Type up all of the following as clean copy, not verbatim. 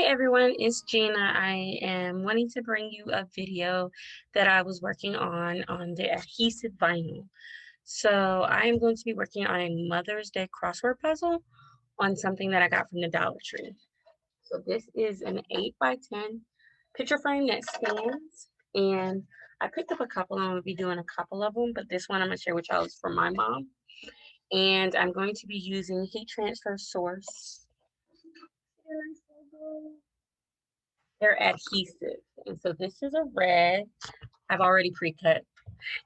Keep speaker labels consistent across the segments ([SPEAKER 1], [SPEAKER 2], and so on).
[SPEAKER 1] everyone, it's Gina. I am wanting to bring you a video that I was working on the adhesive vinyl. So I am going to be working on a Mother's Day crossword puzzle on something that I got from the Dollar Tree. So this is an 8 by 10 picture frame that stands, and I picked up a couple. I'm going to be doing a couple of them, but this one I'm going to share with y'all is from my mom. And I'm going to be using heat transfer source. They're adhesive. And so this is a red. I've already pre-cut.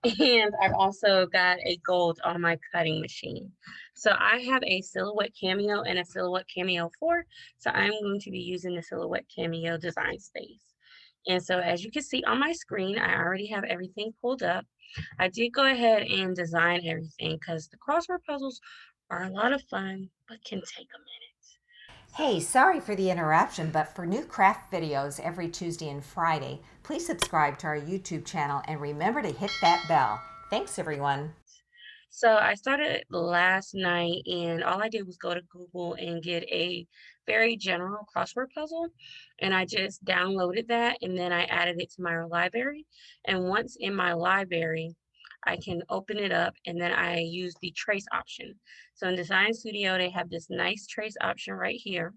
[SPEAKER 1] And I've also got a gold on my cutting machine. So I have a Silhouette Cameo and a Silhouette Cameo 4. So I'm going to be using the Silhouette Cameo design space. And so as you can see on my screen, I already have everything pulled up. I did go ahead and design everything because the crossword puzzles are a lot of fun, but can take a minute.
[SPEAKER 2] Hey, sorry for the interruption, but for new craft videos every Tuesday and Friday, please subscribe to our YouTube channel and remember to hit that bell. Thanks, everyone.
[SPEAKER 1] So I started last night, and all I did was go to Google and get a very general crossword puzzle. And I just downloaded that and then I added it to my library. And once in my library, I can open it up and then I use the trace option. So in Design Studio, they have this nice trace option right here,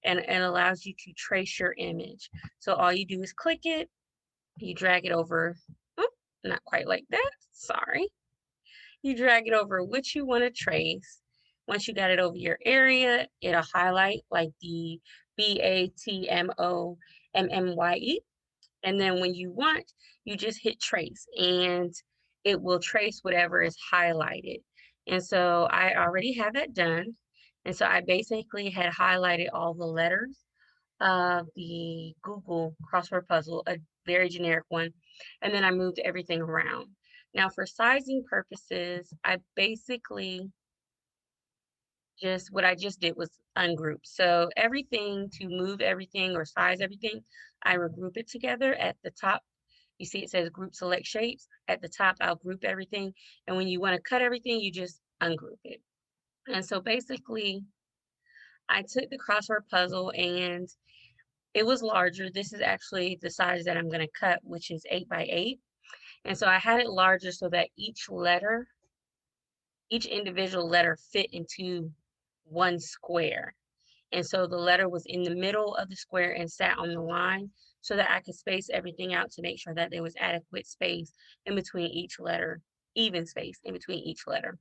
[SPEAKER 1] and it allows you to trace your image. So all you do is click it, you drag it over. Oh, not quite like that. Sorry. You drag it over what you want to trace. Once you got it over your area, it'll highlight like the BATMOMMYE. And then when you want, you just hit trace and it will trace whatever is highlighted. And so I already have that done. And so I basically had highlighted all the letters of the Google crossword puzzle, a very generic one, and then I moved everything around. Now, for sizing purposes, I basically just what I just did was ungroup. So everything to move everything or size everything, I regroup it together at the top. You see it says group select shapes. At the top, I'll group everything. And when you want to cut everything, you just ungroup it. And so basically, I took the crossword puzzle and it was larger. This is actually the size that I'm going to cut, which is 8 by 8. And so I had it larger so that each individual letter fit into one square. And so the letter was in the middle of the square and sat on the line so that I could space everything out to make sure that there was adequate space in between each letter, even space in between each letter.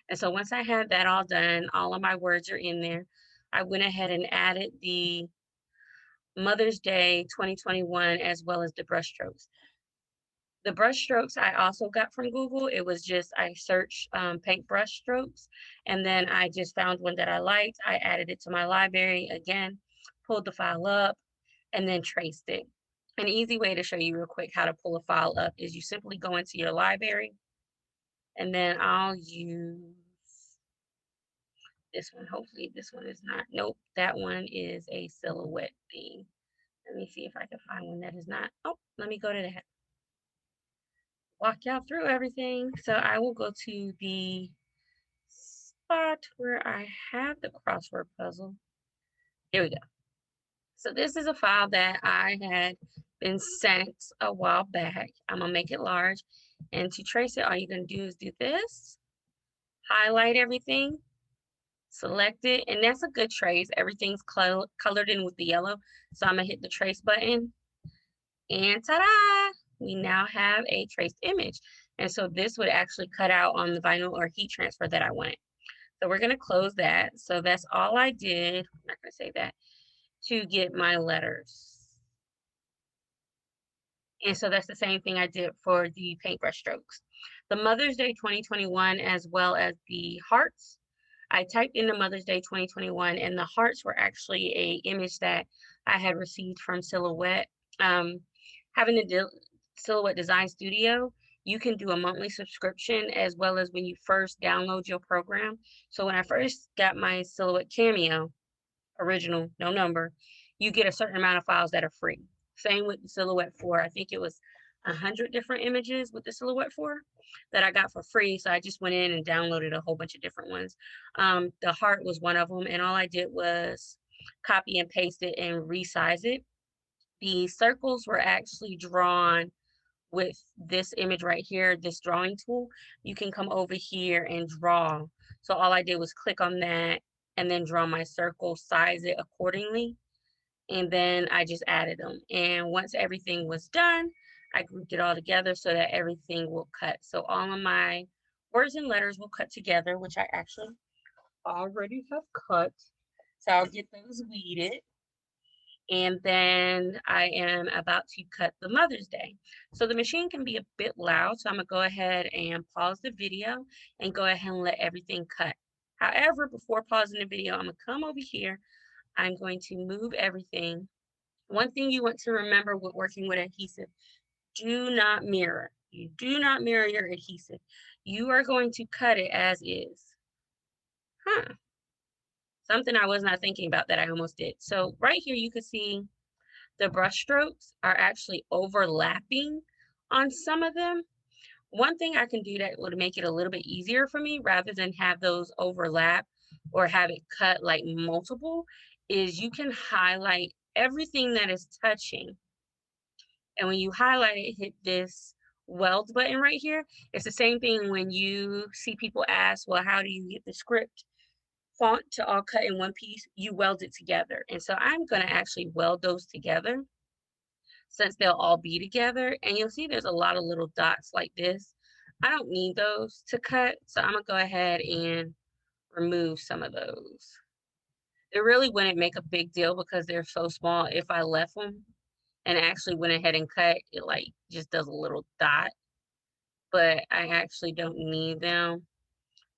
[SPEAKER 1] And so once I had that all done, all of my words are in there. I went ahead and added the Mother's Day 2021 as well as the brushstrokes. The brush strokes I also got from Google. It was just I searched paint brush strokes, and then I just found one that I liked. I added it to my library again, pulled the file up, and then traced it. An easy way to show you real quick how to pull a file up is you simply go into your library, and then I'll use this one. Hopefully this one is not. Nope, that one is a silhouette theme. Let me see if I can find one that is not. Oh, let me go to that. Walk y'all through everything. So I will go to the spot where I have the crossword puzzle. Here we go. So this is a file that I had been sent a while back. I'm gonna make it large. And to trace it, all you're gonna do is do this, highlight everything, select it, and that's a good trace. Everything's colored in with the yellow. So I'm gonna hit the trace button and ta-da! We now have a traced image. And so this would actually cut out on the vinyl or heat transfer that I wanted. So we're going to close that. So that's all I did. I'm not going to say that to get my letters. And so that's the same thing I did for the paintbrush strokes. The Mother's Day 2021 as well as the hearts. I typed in the Mother's Day 2021 and the hearts were actually a image that I had received from Silhouette. Having a Silhouette Design Studio, you can do a monthly subscription as well as when you first download your program. So when I first got my Silhouette Cameo, original, no number, you get a certain amount of files that are free. Same with the Silhouette 4. I think it was 100 different images with the Silhouette 4 that I got for free. So I just went in and downloaded a whole bunch of different ones. The heart was one of them. And all I did was copy and paste it and resize it. The circles were actually drawn with this image right here, this drawing tool. You can come over here and draw. So all I did was click on that and then draw my circle, size it accordingly, and then I just added them. And once everything was done, I grouped it all together so that everything will cut. So all of my words and letters will cut together, which I actually already have cut. So I'll get those weeded. And then I am about to cut the Mother's Day. So the machine can be a bit loud, so I'm gonna go ahead and pause the video and go ahead and let everything cut. However, before pausing the video, I'm gonna come over here. I'm going to move everything. One thing you want to remember with working with adhesive, do not mirror. You do not mirror your adhesive. You are going to cut it as is. Huh. Something I was not thinking about that I almost did. So right here, you can see the brush strokes are actually overlapping on some of them. One thing I can do that would make it a little bit easier for me rather than have those overlap or have it cut like multiple is you can highlight everything that is touching. And when you highlight it, hit this weld button right here. It's the same thing when you see people ask, well, how do you get the script font to all cut in one piece? You weld it together. And so I'm going to actually weld those together since they'll all be together. And you'll see there's a lot of little dots like this. I don't need those to cut, so I'm gonna go ahead and remove some of those. It really wouldn't make a big deal because they're so small. If I left them and actually went ahead and cut, it like just does a little dot, but I actually don't need them.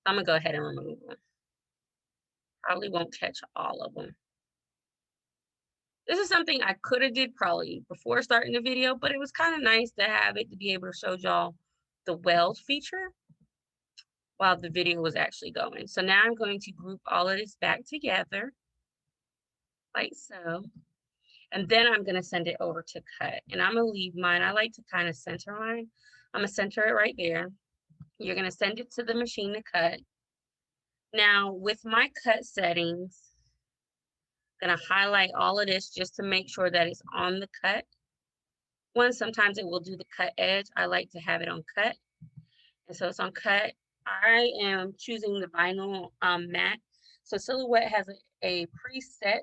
[SPEAKER 1] I'm gonna go ahead and remove them. Probably won't catch all of them. This is something I could have did probably before starting the video, but it was kind of nice to have it to be able to show y'all the weld feature while the video was actually going. So now I'm going to group all of this back together like so. And then I'm going to send it over to cut. And I'm going to leave mine. I like to kind of center mine. I'm going to center it right there. You're going to send it to the machine to cut. Now with my cut settings, I'm going to highlight all of this just to make sure that it's on the cut. Sometimes it will do the cut edge. I like to have it on cut. And so it's on cut. I am choosing the vinyl matte. So Silhouette has a preset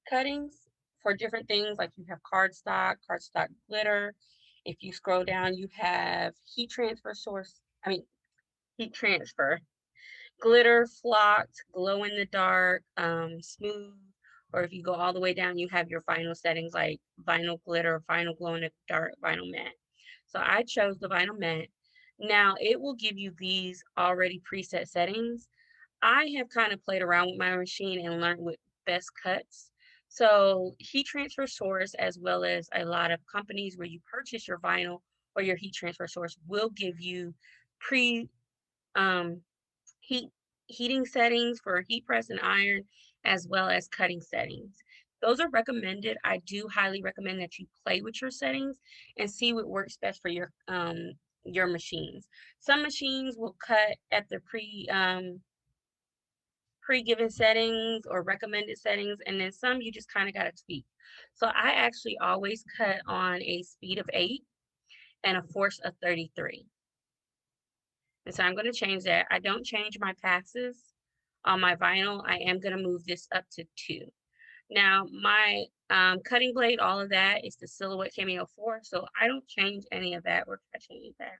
[SPEAKER 1] cuttings for different things. Like you have cardstock glitter. If you scroll down, you have heat transfer, glitter, flocked, glow in the dark, smooth. Or if you go all the way down, you have your vinyl settings like vinyl glitter, vinyl glow in the dark, vinyl matte. So I chose the vinyl matte. Now it will give you these already preset settings. I have kind of played around with my machine and learned what best cuts. So heat transfer source, as well as a lot of companies where you purchase your vinyl or your heat transfer source, will give you pre heat heating settings for heat press and iron, as well as cutting settings. Those are recommended. I do highly recommend that you play with your settings and see what works best for your machines. Some machines will cut at the pre-given settings or recommended settings, and then some you just kind of got to tweak. So I actually always cut on a speed of 8 and a force of 33. And so I'm going to change that. I don't change my passes on my vinyl. I am going to move this up to 2. Now my cutting blade, all of that is the Silhouette Cameo 4, so I don't change any of that or touch any of that.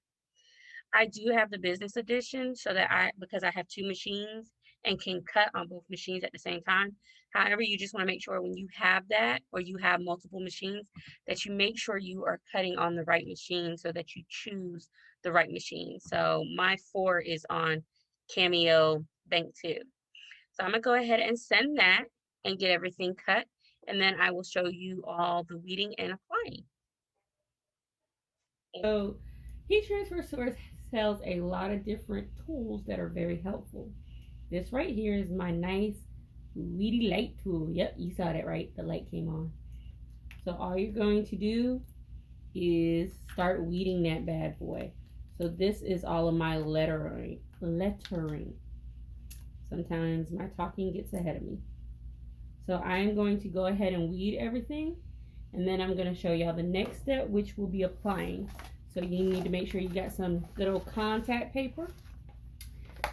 [SPEAKER 1] I do have the business edition so that because I have 2 machines and can cut on both machines at the same time. However, you just want to make sure when you have that or you have multiple machines that you make sure you are cutting on the right machine so that you choose the right machine. So my 4 is on Cameo Bank 2. So I'm going to go ahead and send that and get everything cut. And then I will show you all the weeding and applying.
[SPEAKER 3] So, heat transfer source sells a lot of different tools that are very helpful. This right here is my nice Tweedy Lite tool. Yep, you saw that right. The light came on. So all you're going to do is start weeding that bad boy. So this is all of my lettering. Sometimes my talking gets ahead of me. So I'm going to go ahead and weed everything, and then I'm going to show y'all the next step, which will be applying. So you need to make sure you got some good old contact paper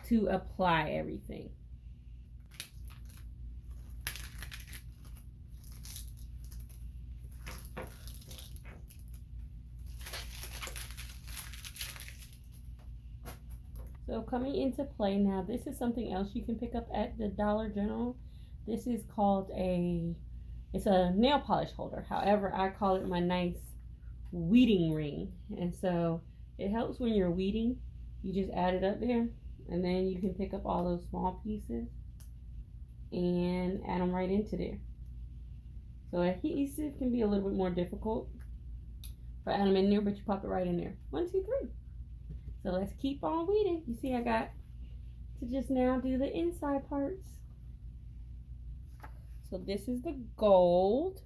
[SPEAKER 3] to apply everything. So coming into play now, this is something else you can pick up at the Dollar General. This is called it's a nail polish holder. However, I call it my nice weeding ring. And so it helps when you're weeding. You just add it up there, and then you can pick up all those small pieces and add them right into there. So adhesive can be a little bit more difficult for add them in there, but you pop it right in there. 1, 2, 3. So let's keep on weeding. You see I got to just now do the inside parts. So this is the gold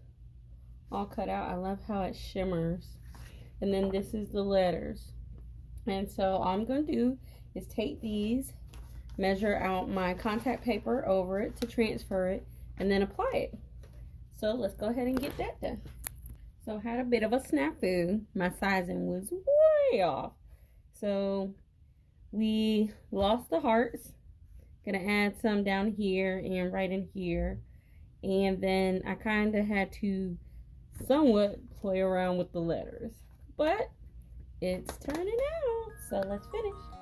[SPEAKER 3] all cut out. I love how it shimmers. And then this is the letters. And so all I'm going to do is take these, measure out my contact paper over it to transfer it, and then apply it. So let's go ahead and get that done. So I had a bit of a snafu. My sizing was way off. So we lost the hearts. Gonna add some down here and right in here. And then I kind of had to somewhat play around with the letters. But it's turning out. So let's finish.